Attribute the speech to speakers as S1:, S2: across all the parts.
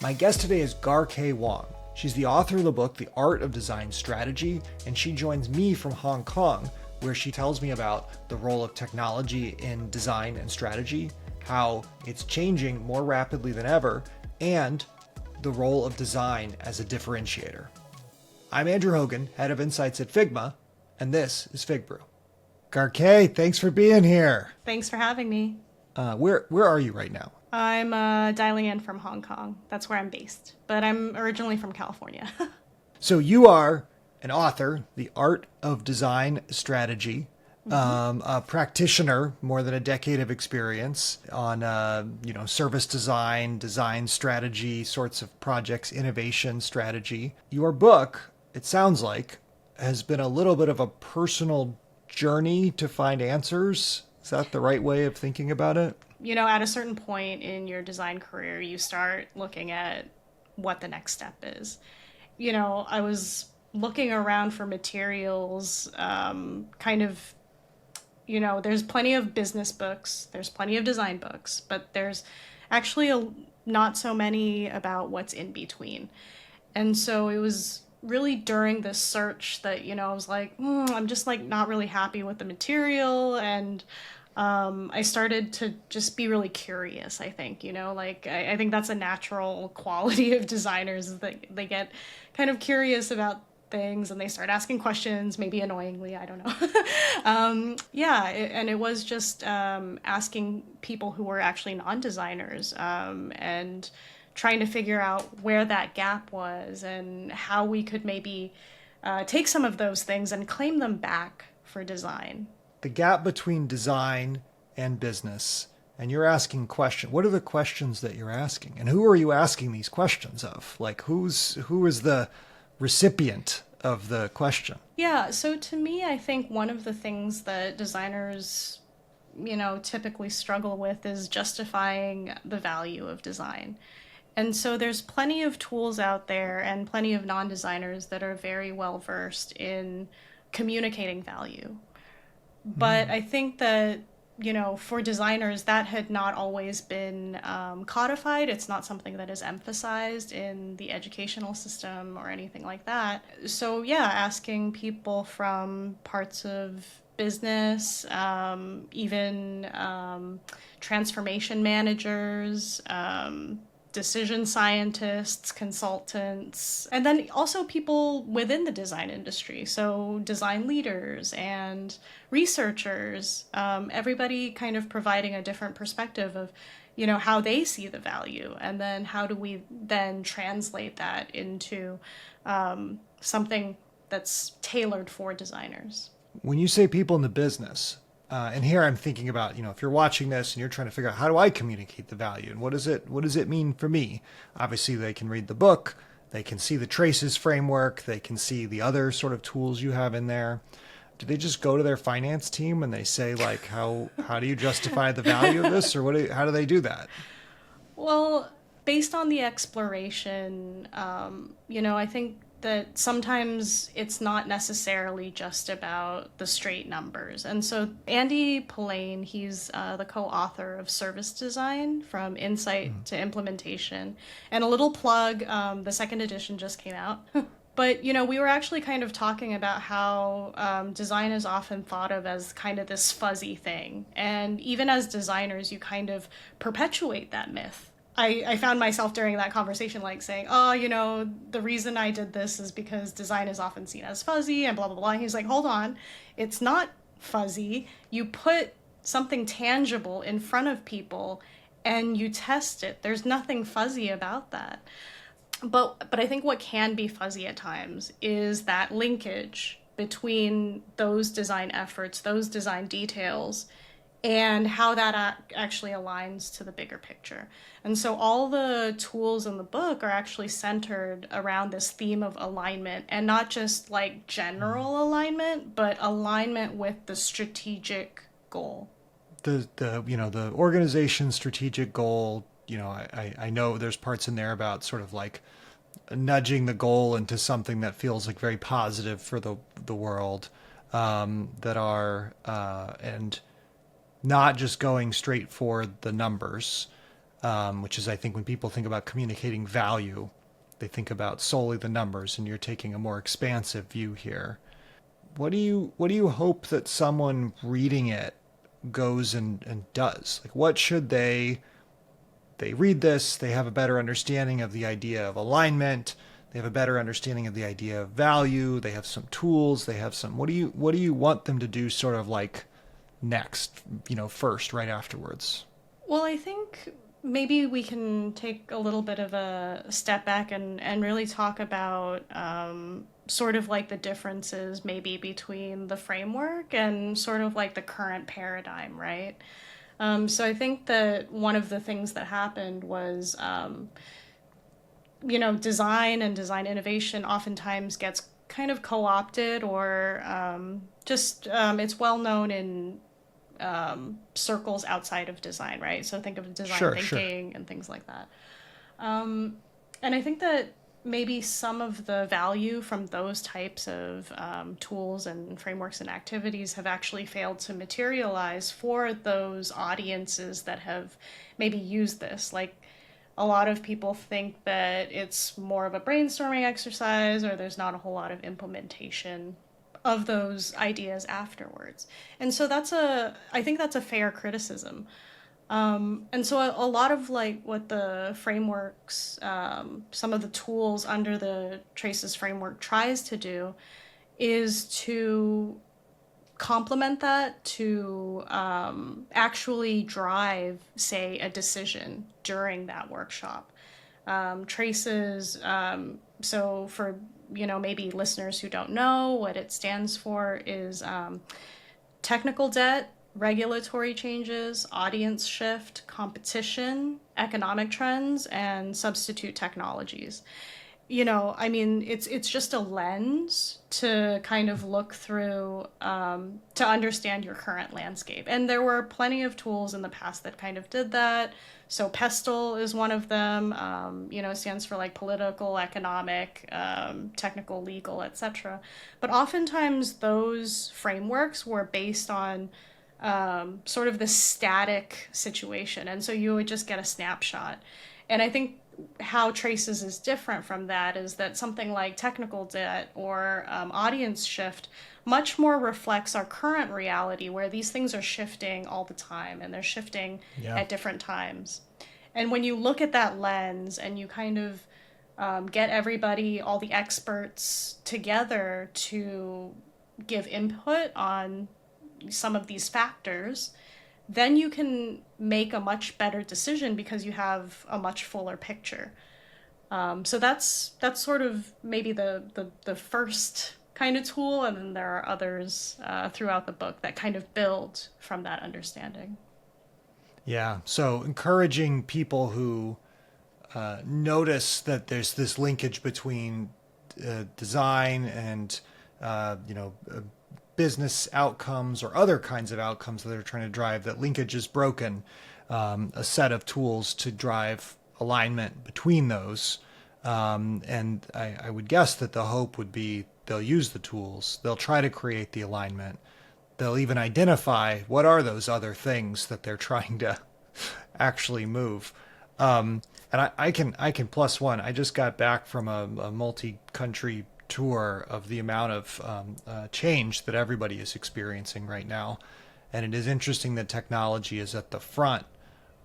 S1: My guest today is Garkay Wong. She's the author of the book, The Art of Design Strategy, and she joins me from Hong Kong, where she tells me about the role of technology in design and strategy, how it's changing more rapidly than ever, and the role of design as a differentiator. I'm Andrew Hogan, head of insights at Figma, and this is FigBrew. Garkay, thanks for being here.
S2: Thanks for having me.
S1: Where are you right now?
S2: I'm dialing in from Hong Kong. That's where I'm based. But I'm originally from California.
S1: So you are an author, The Art of Design Strategy, a practitioner, more than a decade of experience on, service design, design strategy, sorts of projects, innovation strategy. Your book, it sounds like, has been a little bit of a personal journey to find answers. Is that the right way of thinking about it?
S2: You know, at a certain point in your design career, you start looking at what the next step is. You know, I was looking around for materials, there's plenty of business books, there's plenty of design books, but there's actually not so many about what's in between. And so it was really during this search that, I was like, I'm just like not really happy with the material. And I started to just be really curious, I think, I think that's a natural quality of designers is that they get kind of curious about things and they start asking questions, maybe annoyingly, I don't know. And it was just asking people who were actually non-designers and trying to figure out where that gap was and how we could maybe take some of those things and claim them back for design.
S1: The gap between design and business, and you're asking questions. What are the questions that you're asking? And who are you asking these questions of? Like who is the recipient of the question?
S2: Yeah, so to me, I think one of the things that designers, typically struggle with is justifying the value of design. And so there's plenty of tools out there and plenty of non-designers that are very well versed in communicating value. But I think that, for designers, that had not always been codified. It's not something that is emphasized in the educational system or anything like that. So, yeah, asking people from parts of business, even transformation managers, decision scientists, consultants, and then also people within the design industry. So design leaders and researchers, everybody kind of providing a different perspective of, how they see the value. And then how do we then translate that into something that's tailored for designers?
S1: When you say people in the business, and here I'm thinking about, if you're watching this and you're trying to figure out how do I communicate the value and what does it mean for me? Obviously, they can read the book, they can see the traces framework, they can see the other sort of tools you have in there. Do they just go to their finance team and they say like, how do you justify the value of this, or how do they do that?
S2: Well, based on the exploration, I think that sometimes it's not necessarily just about the straight numbers. And so Andy Polaine, he's the co-author of Service Design from Insight to Implementation. And a little plug, the second edition just came out. But, we were actually kind of talking about how design is often thought of as kind of this fuzzy thing. And even as designers, you kind of perpetuate that myth. I found myself during that conversation like saying, the reason I did this is because design is often seen as fuzzy and blah, blah, blah. And he's like, hold on, it's not fuzzy. You put something tangible in front of people and you test it. There's nothing fuzzy about that. But I think what can be fuzzy at times is that linkage between those design efforts, those design details, and how that actually aligns to the bigger picture. And so all the tools in the book are actually centered around this theme of alignment, and not just like general alignment, but alignment with the strategic goal.
S1: The organization's strategic goal, I know there's parts in there about sort of like nudging the goal into something that feels like very positive for the world, that are and not just going straight for the numbers. which is, I think, when people think about communicating value, they think about solely the numbers, and you're taking a more expansive view here. What do you hope that someone reading it goes and does? Like, what should they read this, they have a better understanding of the idea of alignment, they have a better understanding of the idea of value, they have some tools, they have some, what do you want them to do sort of like next, first, right afterwards?
S2: Well, I think maybe we can take a little bit of a step back and really talk about sort of like the differences maybe between the framework and sort of like the current paradigm, right? So I think that one of the things that happened was, design and design innovation oftentimes gets kind of co-opted or just it's well known in circles outside of design, right? So think of design
S1: Sure.
S2: thinking and things like that. And I think that maybe some of the value from those types of tools and frameworks and activities have actually failed to materialize for those audiences that have maybe used this. Like, a lot of people think that it's more of a brainstorming exercise or there's not a whole lot of implementation of those ideas afterwards. And so I think that's a fair criticism. And so a lot of like what the frameworks, some of the tools under the Traces framework tries to do is to complement that, to actually drive, say, a decision during that workshop. Traces, so for, maybe listeners who don't know what it stands for is technical debt, regulatory changes, audience shift, competition, economic trends, and substitute technologies. I mean, it's just a lens to kind of look through to understand your current landscape. And there were plenty of tools in the past that kind of did that. So PESTLE is one of them. It stands for like political, economic, technical, legal, etc. But oftentimes those frameworks were based on sort of the static situation. And so you would just get a snapshot. And I think how Traces is different from that is that something like technical debt or audience shift much more reflects our current reality where these things are shifting all the time and they're shifting
S1: Yeah.
S2: at different times. And when you look at that lens and you kind of get everybody, all the experts together to give input on some of these factors, then you can make a much better decision because you have a much fuller picture. So that's sort of maybe the first kind of tool, and then there are others throughout the book that kind of build from that understanding.
S1: Yeah. So encouraging people who notice that there's this linkage between design and business outcomes or other kinds of outcomes that they're trying to drive, that linkage is broken, a set of tools to drive alignment between those. And I would guess that the hope would be they'll use the tools, they'll try to create the alignment, they'll even identify what are those other things that they're trying to actually move. And I can plus one. I just got back from a multi-country tour of the amount of change that everybody is experiencing right now. And it is interesting that technology is at the front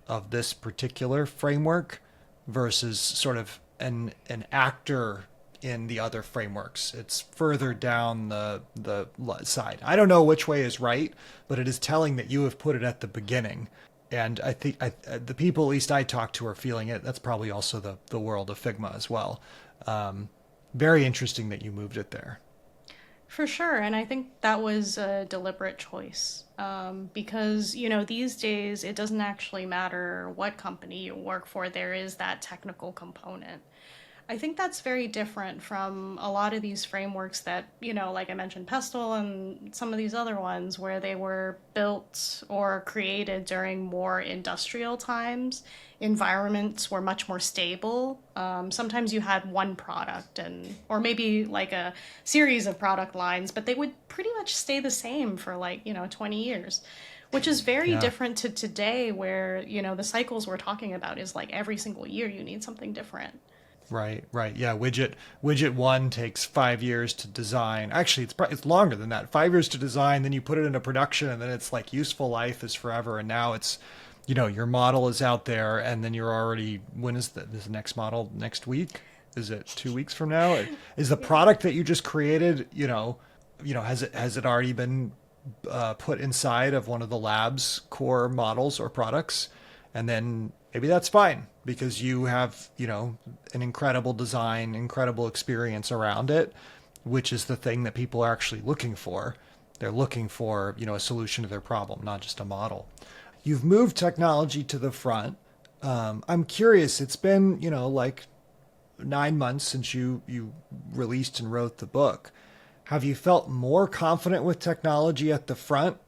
S1: of this particular framework versus sort of an actor in the other frameworks. It's further down the side. I don't know which way is right, but it is telling that you have put it at the beginning. And I think the people, at least I talk to, are feeling it. That's probably also the world of Figma as well. Very interesting that you moved it there.
S2: For sure, and I think that was a deliberate choice because, these days it doesn't actually matter what company you work for, there is that technical component. I think that's very different from a lot of these frameworks that, like I mentioned, Pestle and some of these other ones where they were built or created during more industrial times. Environments were much more stable. Sometimes you had one product or maybe like a series of product lines, but they would pretty much stay the same for 20 years. which is very
S1: Yeah.
S2: different to today where, the cycles we're talking about is like every single year you need something different.
S1: Right, right. Yeah, widget one takes 5 years to design. Actually, it's longer than that. 5 years to design, then you put it into production, and then it's like useful life is forever. And now it's, your model is out there, and then you're already. When is the next model? Next week? Is it 2 weeks from now? Is the product that you just created? Has it already been put inside of one of the lab's core models or products? And then maybe that's fine because you have, an incredible design, incredible experience around it, which is the thing that people are actually looking for. They're looking for, a solution to their problem, not just a model. You've moved technology to the front. I'm curious, it's been, like 9 months since you released and wrote the book. Have you felt more confident with technology at the front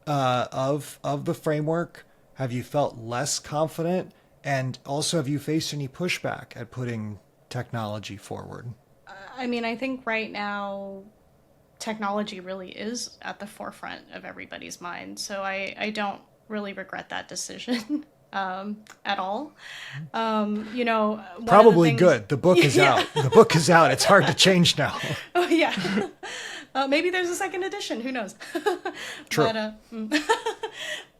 S1: of the framework? Have you felt less confident? And also, have you faced any pushback at putting technology forward?
S2: I mean, I think right now technology really is at the forefront of everybody's mind. So I don't really regret that decision at all.
S1: Probably good. The book is out. The book is out. It's hard to change now.
S2: Oh, yeah. Maybe there's a second edition. Who knows?
S1: True.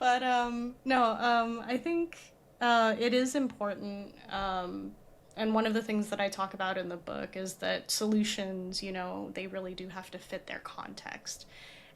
S2: No, I think it is important. And one of the things that I talk about in the book is that solutions, they really do have to fit their context.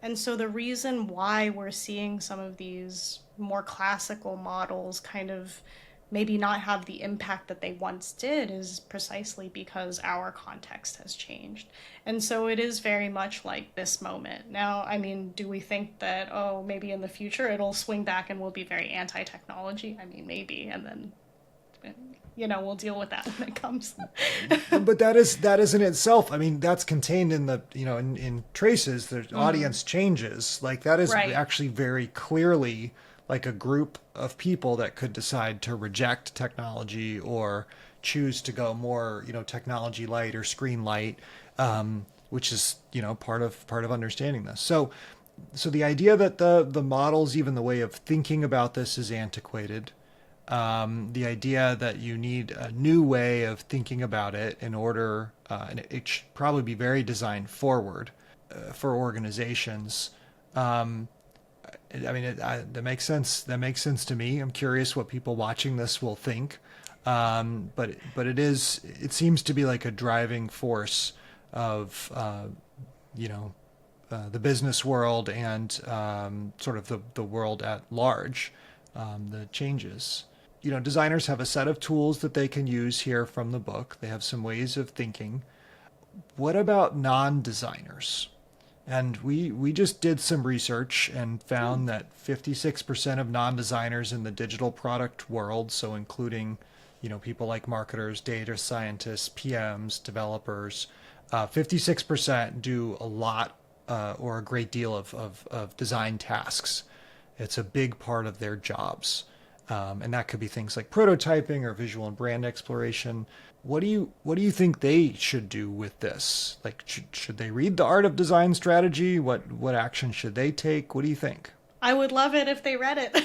S2: And so the reason why we're seeing some of these more classical models kind of maybe not have the impact that they once did is precisely because our context has changed. And so it is very much like this moment. Now, I mean, do we think that, maybe in the future it'll swing back and we'll be very anti-technology? I mean, maybe, and then, we'll deal with that when it comes.
S1: But that is in itself, I mean, that's contained in the, in traces, the audience changes. Like that is
S2: Right.
S1: actually very clearly like a group of people that could decide to reject technology or choose to go more, technology light or screen light, which is, part of understanding this. So the idea that the models, even the way of thinking about this, is antiquated. The idea that you need a new way of thinking about it in order, and it should probably be very design forward for organizations. I mean, that makes sense. That makes sense to me. I'm curious what people watching this will think. But it seems to be like a driving force of, the business world and sort of the world at large, the changes. Designers have a set of tools that they can use here from the book. They have some ways of thinking. What about non-designers? And we just did some research and found that 56% of non-designers in the digital product world, so including, people like marketers, data scientists, PMs, developers, 56% do a lot or a great deal of design tasks. It's a big part of their jobs. And that could be things like prototyping or visual and brand exploration. What do you think they should do with this? Like, should they read The Art of Design Strategy? What action should they take? What do you think?
S2: I would love it if they read it.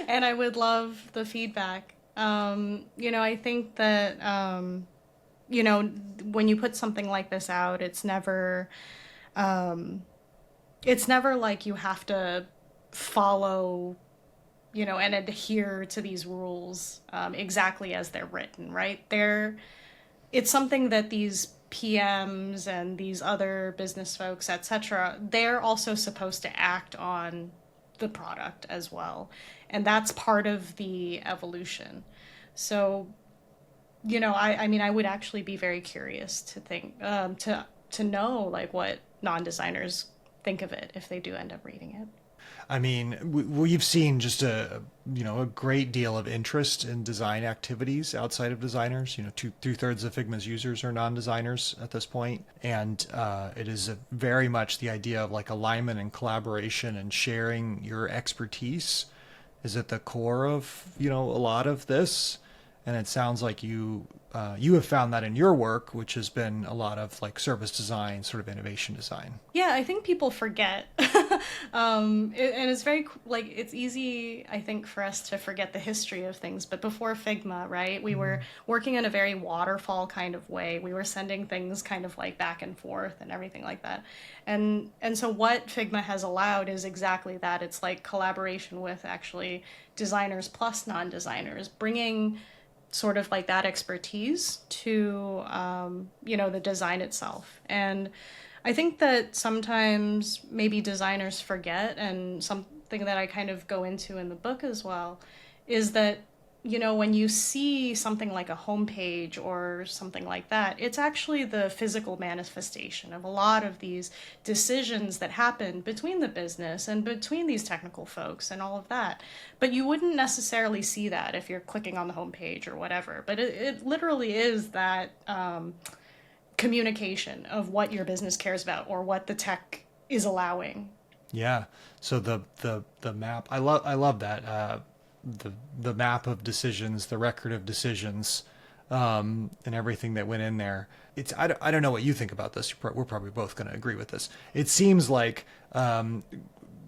S2: And I would love the feedback. I think that, when you put something like this out, it's never like you have to follow, and adhere to these rules exactly as they're written, right? It's something that these PMs and these other business folks, etc., they're also supposed to act on the product as well. And that's part of the evolution. So, I mean, I would actually be very curious to think, to know, like, what non-designers think of it if they do end up reading it.
S1: I mean, we've seen just a great deal of interest in design activities outside of designers. 2/3 of Figma's users are non-designers at this point, and it is very much the idea of like alignment and collaboration and sharing your expertise is at the core of a lot of this. And it sounds like you have found that in your work, which has been a lot of like service design, sort of innovation design.
S2: Yeah, I think people forget. And it's very, like, it's easy, I think, for us to forget the history of things. But before Figma, right, we were working in a very waterfall kind of way. We were sending things kind of like back and forth and everything like that. And so what Figma has allowed is exactly that. It's like collaboration with actually designers plus non-designers, bringing sort of like that expertise to the design itself. And I think that sometimes maybe designers forget, and something that I kind of go into in the book as well, is that when you see something like a homepage or something like that, it's actually the physical manifestation of a lot of these decisions that happen between the business and between these technical folks and all of that. But you wouldn't necessarily see that if you're clicking on the homepage or whatever. But it literally is that communication of what your business cares about or what the tech is allowing.
S1: Yeah. So the map, I love that. The map of decisions, the record of decisions, and everything that went in there. I don't know what you think about this. We're probably both going to agree with this. It seems like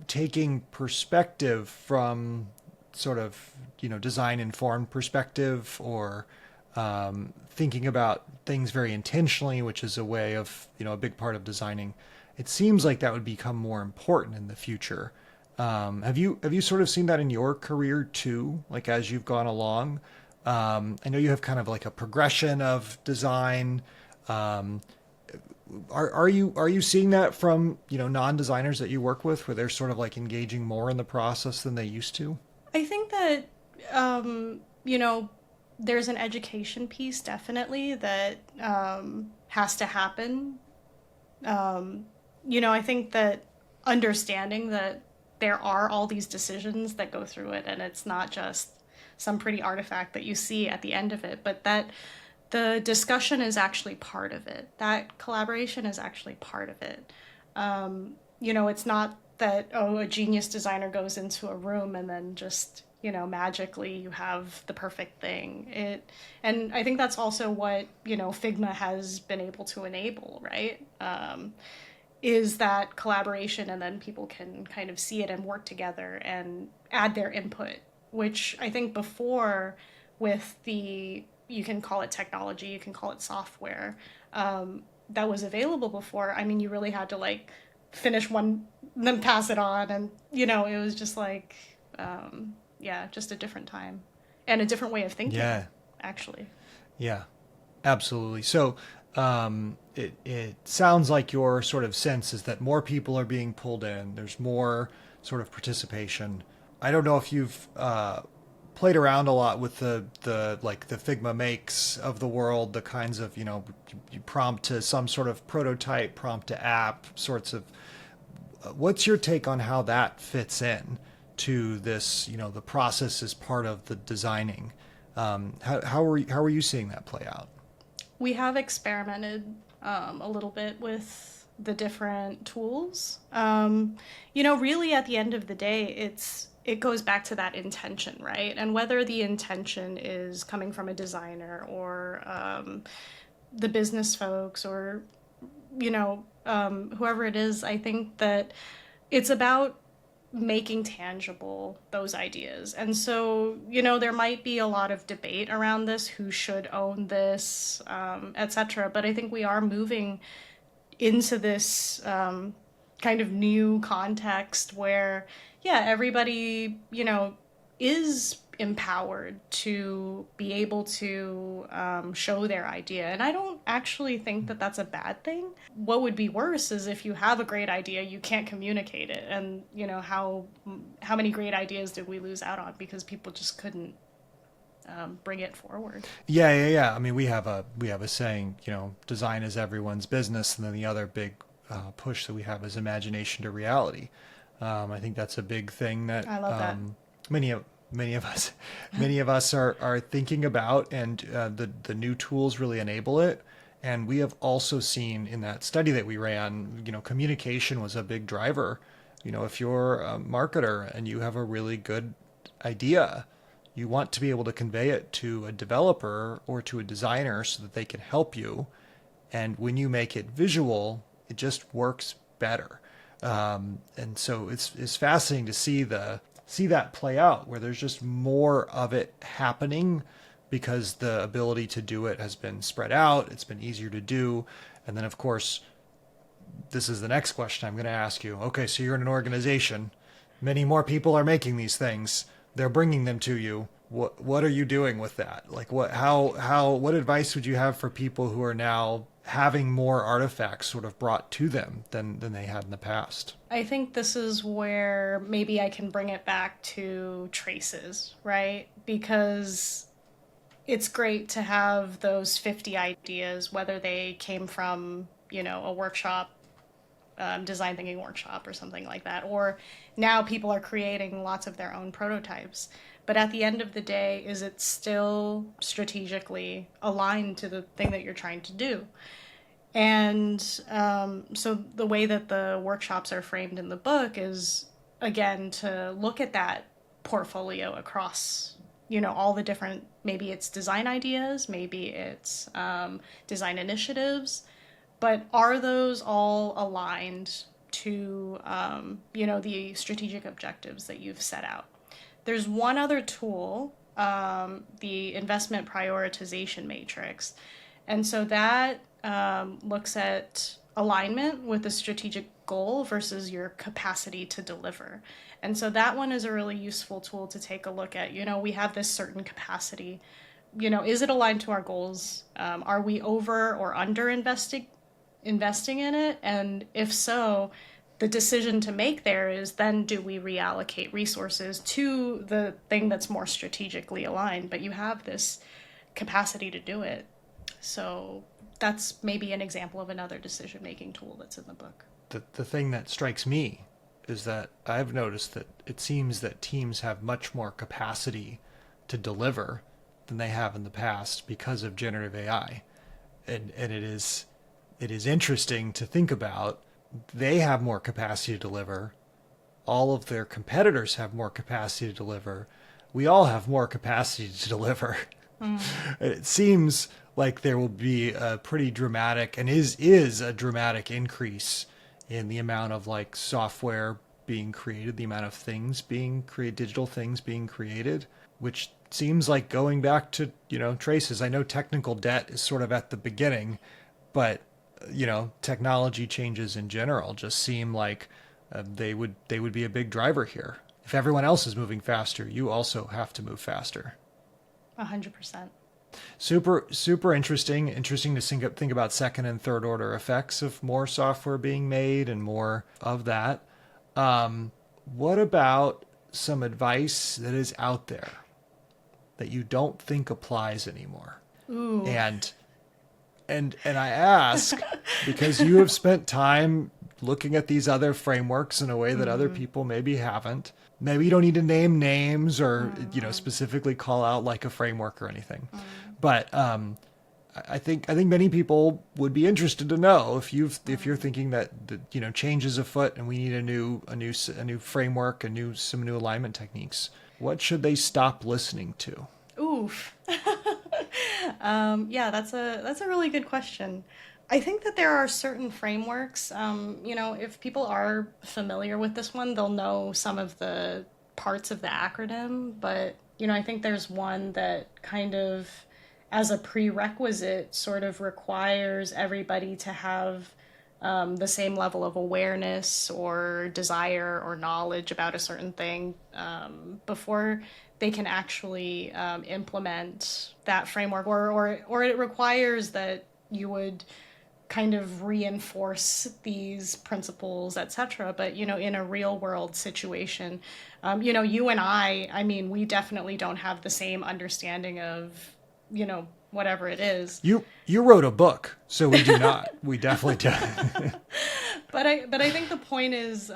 S1: taking perspective from sort of design informed perspective, or thinking about things very intentionally, which is a way of a big part of designing. It seems like that would become more important in the future. Have you sort of seen that in your career too, like as you've gone along? I know you have kind of like a progression of design. Are you seeing that from non-designers that you work with, where they're sort of like engaging more in the process than they used to?
S2: I think that there's an education piece definitely that has to happen. I think that understanding that there are all these decisions that go through it, and it's not just some pretty artifact that you see at the end of it, but that the discussion is actually part of it. That collaboration is actually part of it. It's not that, a genius designer goes into a room and then just, magically you have the perfect thing. And I think that's also what, Figma has been able to enable, right? Is that collaboration, and then people can kind of see it and work together and add their input, which I think before, with you can call it technology, you can call it software, that was available before. I mean, you really had to like finish one, then pass it on. And, it was just like, just a different time and a different way of thinking, actually.
S1: Yeah, absolutely. So it sounds like your sort of sense is that more people are being pulled in. There's more sort of participation. I don't know if you've played around a lot with the like the Figma makes of the world, the kinds of, you prompt to some sort of prototype, prompt to app sorts of. What's your take on how that fits in to this? The process is part of the designing. How are you seeing that play out?
S2: We have experimented a little bit with the different tools. Really at the end of the day, it goes back to that intention, right? And whether the intention is coming from a designer or the business folks, or whoever it is, I think that it's about making tangible those ideas. And so, there might be a lot of debate around this, who should own this, etc. But I think we are moving into this kind of new context where, everybody, is empowered to be able to show their idea. And I don't actually think that that's a bad thing. What would be worse is if you have a great idea, you can't communicate it. And, how many great ideas did we lose out on because people just couldn't bring it forward?
S1: Yeah. I mean, we have a saying, design is everyone's business. And then the other big push that we have is imagination to reality. I think that's a big thing that,
S2: I love that.
S1: Many of us are thinking about, and the new tools really enable it. And we have also seen in that study that we ran, communication was a big driver. If you're a marketer and you have a really good idea, You want to be able to convey it to a developer or to a designer so that they can help you. And when you make it visual, it just works better. And so it's fascinating to see that play out, where there's just more of it happening because the ability to do it has been spread out. It's been easier to do. And then, of course, this is the next question I'm going to ask you. Okay, so you're in an organization. Many more people are making these things. They're bringing them to you. What are you doing with that? Like, what advice would you have for people who are now having more artifacts sort of brought to them than they had in the past?
S2: I think this is where maybe I can bring it back to traces, right? Because it's great to have those 50 ideas, whether they came from, a workshop, design thinking workshop or something like that, or now people are creating lots of their own prototypes. But at the end of the day, is it still strategically aligned to the thing that you're trying to do? And so the way that the workshops are framed in the book is, again, to look at that portfolio across, all the different, maybe it's design ideas, maybe it's design initiatives, but are those all aligned to, the strategic objectives that you've set out? There's one other tool, the investment prioritization matrix. And so that looks at alignment with the strategic goal versus your capacity to deliver. And so that one is a really useful tool to take a look at. We have this certain capacity. Is it aligned to our goals? Are we over or under investing in it? And if so, the decision to make there is then, do we reallocate resources to the thing that's more strategically aligned? But you have this capacity to do it. So that's maybe an example of another decision-making tool that's in the book.
S1: The thing that strikes me is that I've noticed that it seems that teams have much more capacity to deliver than they have in the past because of generative AI. And it is interesting to think about. They have more capacity to deliver. All of their competitors have more capacity to deliver. We all have more capacity to deliver. It seems like there will be a pretty dramatic, and is a dramatic increase in the amount of like software being created, the amount of things being created, digital things being created, which seems like going back to, traces. I know technical debt is sort of at the beginning, but technology changes in general just seem like they would be a big driver here. If everyone else is moving faster, you also have to move faster.
S2: 100%.
S1: Super interesting to think about second and third order effects of more software being made and more of that. What about some advice that is out there that you don't think applies anymore?
S2: Ooh.
S1: And I ask because you have spent time looking at these other frameworks in a way that other people maybe haven't. Maybe you don't need to name names or specifically call out like a framework or anything. But I think many people would be interested to know if you're thinking that change is afoot and we need a new framework, some new alignment techniques. What should they stop listening to?
S2: Oof. Yeah, that's a really good question. I think that there are certain frameworks, if people are familiar with this one, they'll know some of the parts of the acronym, but, I think there's one that kind of, as a prerequisite, sort of requires everybody to have the same level of awareness or desire or knowledge about a certain thing before they can actually implement that framework, or it requires that you would kind of reinforce these principles, etc. But, in a real world situation, you and I mean, we definitely don't have the same understanding of, whatever it is.
S1: You wrote a book, so we do not. We definitely don't.
S2: But I think the point is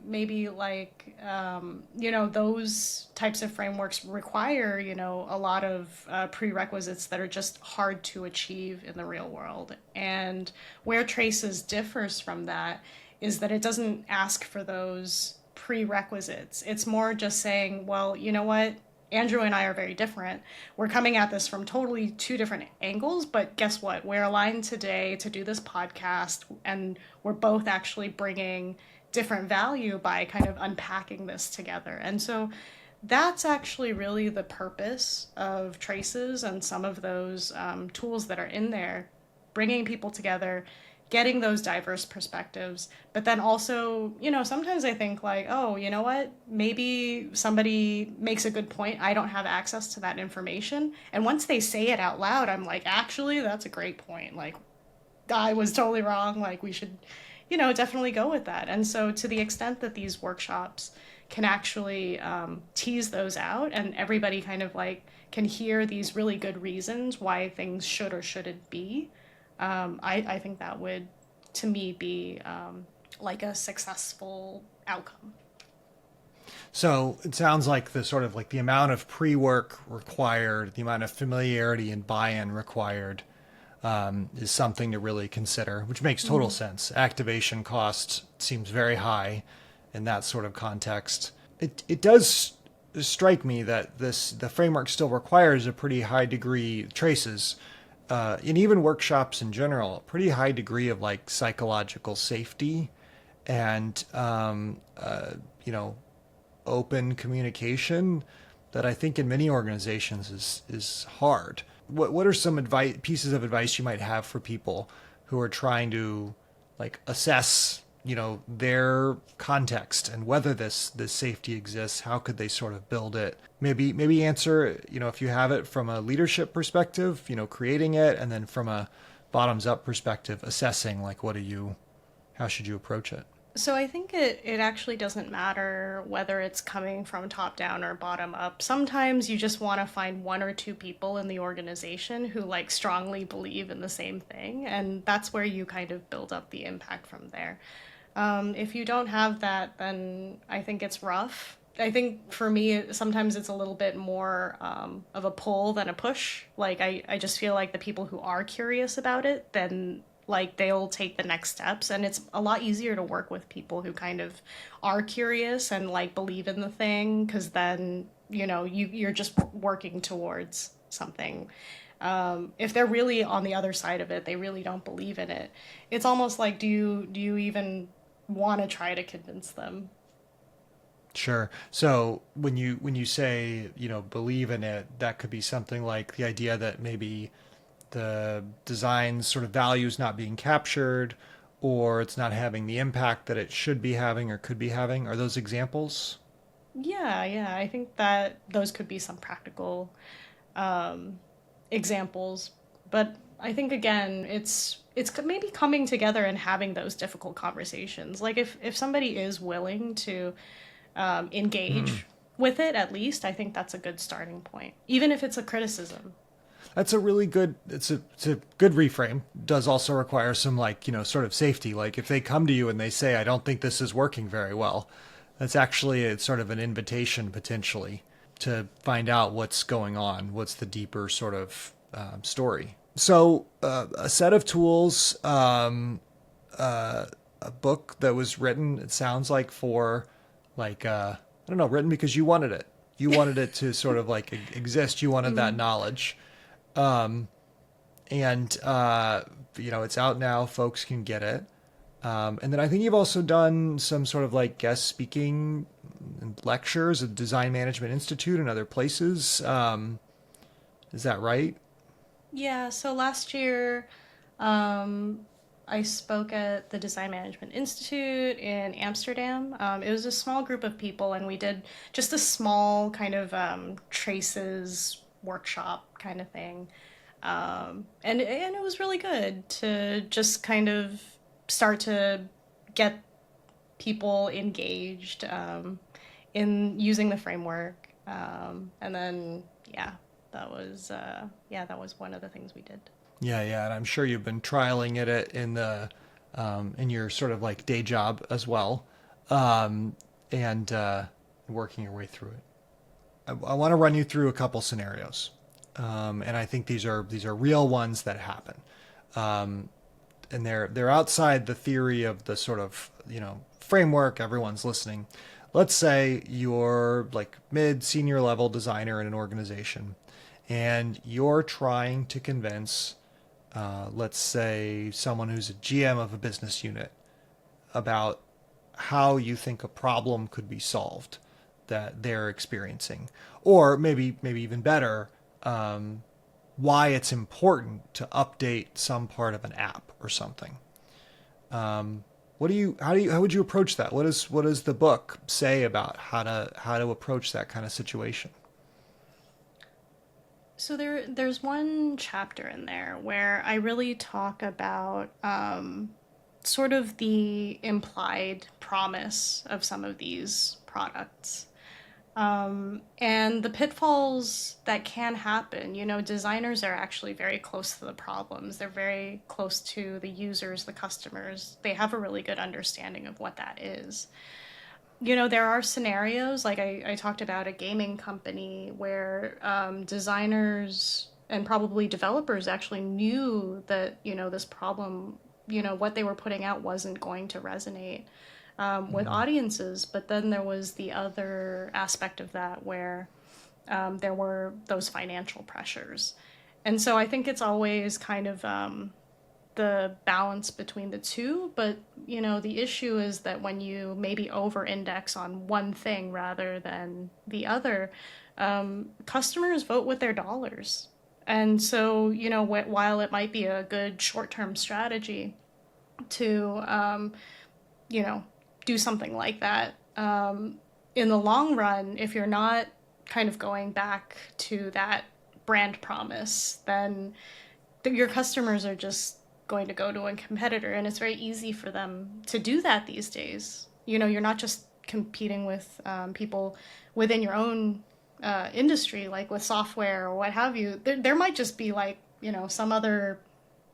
S2: maybe like, those types of frameworks require, a lot of prerequisites that are just hard to achieve in the real world. And where Traces differs from that is that it doesn't ask for those prerequisites. It's more just saying, well, you know what? Andrew and I are very different. We're coming at this from totally two different angles, but guess what? We're aligned today to do this podcast, and we're both actually bringing different value by kind of unpacking this together. And so that's actually really the purpose of Traces and some of those tools that are in there, bringing people together, getting those diverse perspectives. But then also, sometimes I think like, oh, you know what? Maybe somebody makes a good point. I don't have access to that information. And once they say it out loud, I'm like, actually, that's a great point. Like, I was totally wrong. Like, we should, definitely go with that. And so to the extent that these workshops can actually tease those out and everybody kind of like can hear these really good reasons why things should or shouldn't be, I think that would, to me, be like a successful outcome.
S1: So it sounds like the sort of like the amount of pre-work required, the amount of familiarity and buy-in required is something to really consider, which makes total sense. Activation cost seems very high in that sort of context. It does strike me that the framework still requires a pretty high degree Traces, and even workshops in general, a pretty high degree of like psychological safety and open communication that I think in many organizations is hard. What are some pieces of advice you might have for people who are trying to like assess their context and whether this safety exists? How could they sort of build it? Maybe answer, if you have it from a leadership perspective, creating it, and then from a bottoms up perspective, assessing like how should you approach it?
S2: So I think it actually doesn't matter whether it's coming from top down or bottom up. Sometimes you just want to find one or two people in the organization who like strongly believe in the same thing, and that's where you kind of build up the impact from there. If you don't have that, then I think it's rough. I think for me, sometimes it's a little bit more of a pull than a push. Like, I just feel like the people who are curious about it, then like they'll take the next steps. And it's a lot easier to work with people who kind of are curious and like believe in the thing, because then, you're just working towards something. If they're really on the other side of it, they really don't believe in it. It's almost like, do you even want to try to convince them?
S1: Sure. So when you say, believe in it, that could be something like the idea that maybe the design's sort of value is not being captured, or it's not having the impact that it should be having or could be having. Are those examples?
S2: Yeah. I think that those could be some practical examples. But I think again, it's maybe coming together and having those difficult conversations. Like if somebody is willing to engage with it, at least, I think that's a good starting point, even if it's a criticism.
S1: That's a really good, it's a good reframe. Does also require some like, sort of safety. Like if they come to you and they say, I don't think this is working very well, that's actually it's sort of an invitation potentially to find out what's going on. What's the deeper sort of story. So a set of tools, a book that was written, it sounds like for like, I don't know, written because you wanted it. You wanted it to sort of like exist. You wanted that knowledge. And it's out now. Folks can get it. And then I think you've also done some sort of like guest speaking and lectures at Design Management Institute and other places. Is that right?
S2: Yeah, so last year I spoke at the Design Management Institute in Amsterdam. It was a small group of people, and we did just a small kind of traces workshop kind of thing. And it was really good to just kind of start to get people engaged in using the framework. And then, that was one of the things we did.
S1: Yeah, and I'm sure you've been trialing it in the in your sort of like day job as well, and working your way through it. I want to run you through a couple scenarios, and I think these are real ones that happen, and they're outside the theory of the sort of framework everyone's listening. let's say you're like mid senior level designer in an organization and you're trying to convince, let's say, someone who's a GM of a business unit about how you think a problem could be solved that they're experiencing, or maybe even better, why it's important to update some part of an app or something. How would you approach that? What does the book say about how to approach that kind of situation?
S2: So there's one chapter in there where I really talk about sort of the implied promise of some of these products. And the pitfalls that can happen. Designers are actually very close to the problems. They're very close to the users, the customers. They have a really good understanding of what that is. There are scenarios, like I talked about a gaming company where designers and probably developers actually knew that, this problem, what they were putting out wasn't going to resonate with audiences. But then there was the other aspect of that where there were those financial pressures. And so I think it's always kind of the balance between the two. But, the issue is that when you maybe over index on one thing rather than the other, customers vote with their dollars. And so, while it might be a good short term strategy to, do something like that, in the long run, if you're not kind of going back to that brand promise, then your customers are just going to go to a competitor, and it's very easy for them to do that these days. You're not just competing with people within your own industry, like with software or what have you. There might just be like, some other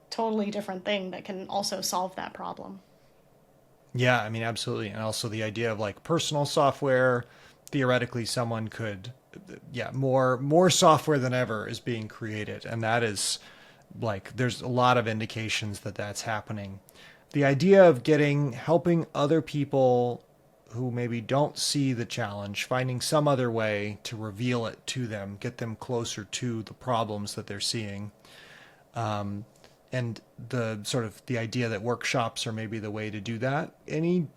S2: totally different thing that can also solve that problem.
S1: Yeah, I mean, absolutely. And also the idea of like personal software, theoretically someone could, yeah, more software than ever is being created. And that is like, there's a lot of indications that that's happening. The idea of helping other people who maybe don't see the challenge, finding some other way to reveal it to them, get them closer to the problems that they're seeing. And the sort of the idea that workshops are maybe the way to do that. Any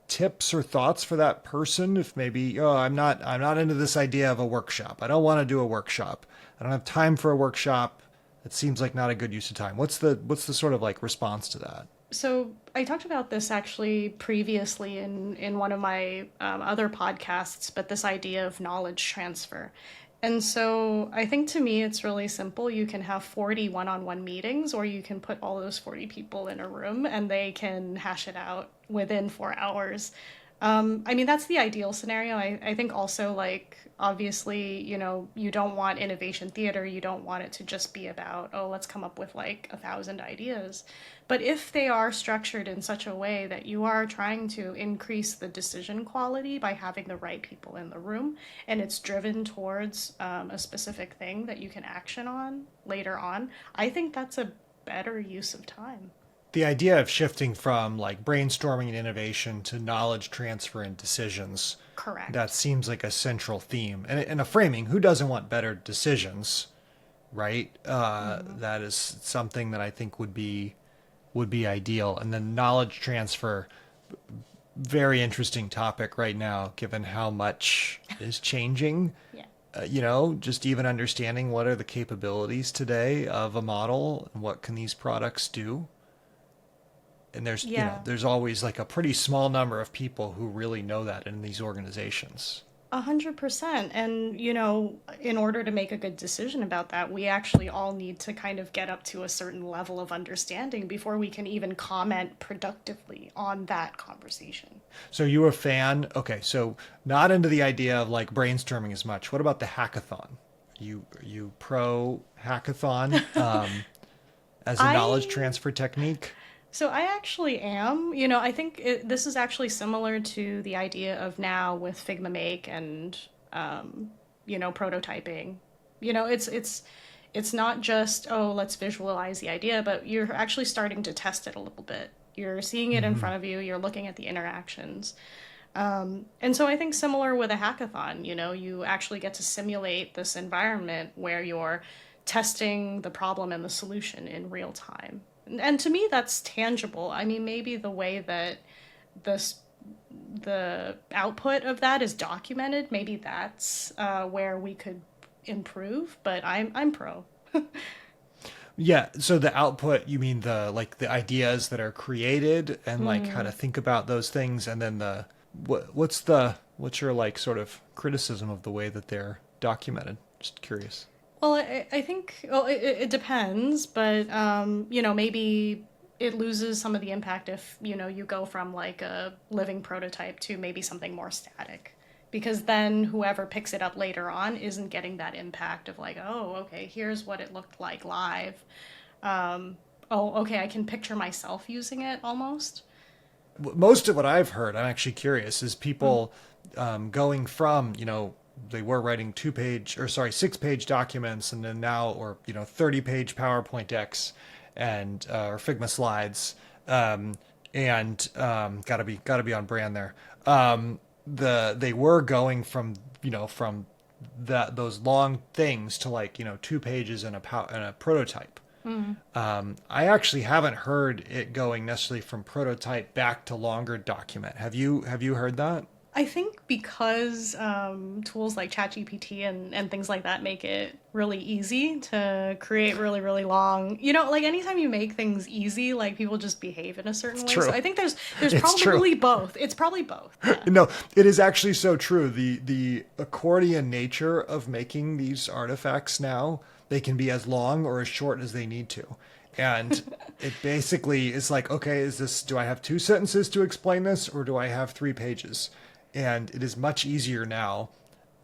S1: tips or thoughts for that person? If maybe, oh, I'm not into this idea of a workshop. I don't want to do a workshop. I don't have time for a workshop. It seems like not a good use of time. What's the sort of like response to that?
S2: So I talked about this actually previously in one of my other podcasts, but this idea of knowledge transfer. And so I think to me, it's really simple. You can have 40 one-on-one meetings, or you can put all those 40 people in a room and they can hash it out within 4 hours. I mean, that's the ideal scenario. I think also, like, obviously, you don't want innovation theater. You don't want it to just be about, oh, let's come up with like 1,000 ideas. But if they are structured in such a way that you are trying to increase the decision quality by having the right people in the room, and it's driven towards a specific thing that you can action on later on, I think that's a better use of time.
S1: The idea of shifting from like brainstorming and innovation to knowledge transfer and decisions, that
S2: Correct.
S1: seems like a central theme. And a framing, who doesn't want better decisions, right? That is something that I think would be ideal. And then knowledge transfer, very interesting topic right now, given how much is changing.
S2: Yeah.
S1: Just even understanding what are the capabilities today of a model and what can these products do. And there's,
S2: Yeah.
S1: there's always like a pretty small number of people who really know that in these organizations.
S2: 100%. And, in order to make a good decision about that, we actually all need to kind of get up to a certain level of understanding before we can even comment productively on that conversation.
S1: So you a fan? Okay, so not into the idea of like brainstorming as much. What about the hackathon? You pro hackathon as a knowledge
S2: I
S1: transfer technique?
S2: So I actually am. I think this is actually similar to the idea of now with Figma Make and prototyping. It's not just, oh, let's visualize the idea, but you're actually starting to test it a little bit. You're seeing it in front of you. You're looking at the interactions. And so I think similar with a hackathon, you know, you actually get to simulate this environment where you're testing the problem and the solution in real time. And to me, that's tangible. I mean, maybe the way that this the output of that is documented, maybe that's where we could improve. But I'm pro.
S1: Yeah, so the output, you mean the like the ideas that are created and like how to think about those things, and then the what's your like sort of criticism of the way that they're documented? Just curious.
S2: Well, I think well, it depends, but you know, maybe it loses some of the impact if, you know, you go from like a living prototype to maybe something more static. Because then whoever picks it up later on isn't getting that impact of like, oh, okay, here's what it looked like live. Oh, okay, I can picture myself using it almost.
S1: Most of what I've heard, I'm actually curious, is people going from, you know, they were writing 6-page documents, and then now, or, you know, 30-page PowerPoint decks and or Figma slides, and gotta be on brand there. They were going from, you know, from those long things to like, you know, 2 pages and a prototype. I actually haven't heard it going necessarily from prototype back to longer document. Have you heard that?
S2: I think because tools like ChatGPT and things like that make it really easy to create really, really long, you know, like anytime you make things easy, like people just behave in a certain way.
S1: True.
S2: So I think there's
S1: It's
S2: probably
S1: true.
S2: both. It's probably both. Yeah.
S1: No, it is actually so true. The accordion nature of making these artifacts now, they can be as long or as short as they need to. And it basically is like, okay, do I have 2 sentences to explain this, or do I have 3 pages? And it is much easier now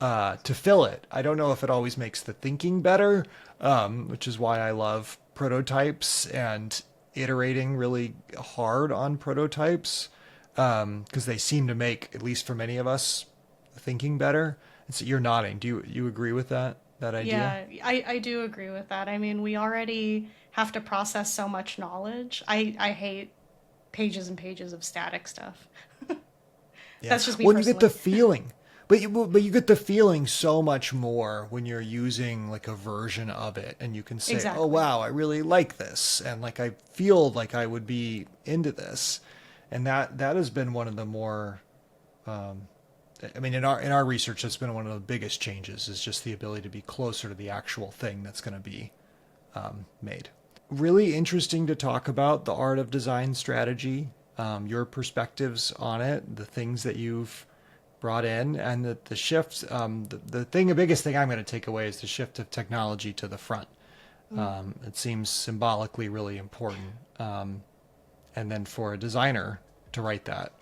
S1: to fill it. I don't know if it always makes the thinking better, which is why I love prototypes and iterating really hard on prototypes, because they seem to make, at least for many of us, thinking better. And so you're nodding. Do you agree with that idea?
S2: Yeah, I do agree with that. I mean, we already have to process so much knowledge. I hate pages and pages of static stuff.
S1: Yeah.
S2: That's just me
S1: Well, you get the
S2: personally.
S1: feeling, but you get the feeling so much more when you're using like a version of it, and you can say, "Oh
S2: Exactly.
S1: wow, I really like this," and like I feel like I would be into this, and that has been one of the more, I mean, in our research, that's been one of the biggest changes, is just the ability to be closer to the actual thing that's going to be made. Really interesting to talk about the art of design strategy, your perspectives on it, the things that you've brought in, and the shift. The biggest thing I'm going to take away is the shift of technology to the front. It seems symbolically really important. And then for a designer to write that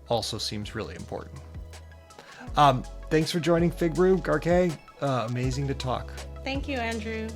S1: also seems really important. Thanks for joining FigBrew, Garkay. Amazing to talk.
S2: Thank you, Andrew.